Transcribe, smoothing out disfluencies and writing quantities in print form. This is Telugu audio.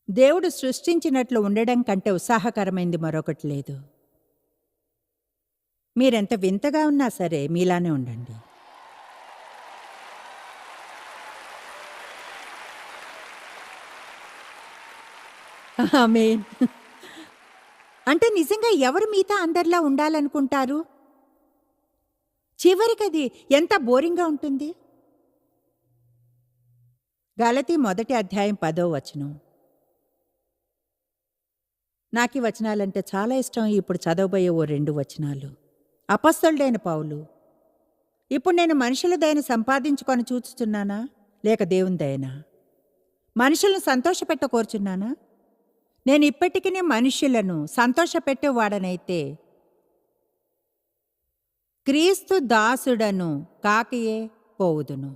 దేవుడు సృష్టించినట్లు ఉండడం కంటే ఉత్సాహకరమైంది మరొకటి లేదు. మీరెంత వింతగా ఉన్నా సరే మీలానే ఉండండి. ఆమేన్. అంటే నిజంగా ఎవరు మీతో అందరిలా ఉండాలనుకుంటారు? చివరికది ఎంత బోరింగ్‌గా ఉంటుంది. గలతీ మొదటి అధ్యాయం 10వ వచనం. నాకీ వచనాలంటే చాలా ఇష్టం. ఇప్పుడు చదవబోయే ఓ 2 వచనాలు. అపొస్తలుడైన పౌలు, ఇప్పుడు నేను మనుషుల దయను సంపాదించుకొని చూచుచున్నానా? లేక దేవుని దయనా? మనుషులను సంతోషపెట్ట కోరుచున్నానా? నేను ఇప్పటికినీ మనుష్యులను సంతోషపెట్టేవాడనైతే క్రీస్తు దాసుడను కాకయే పోవుదును.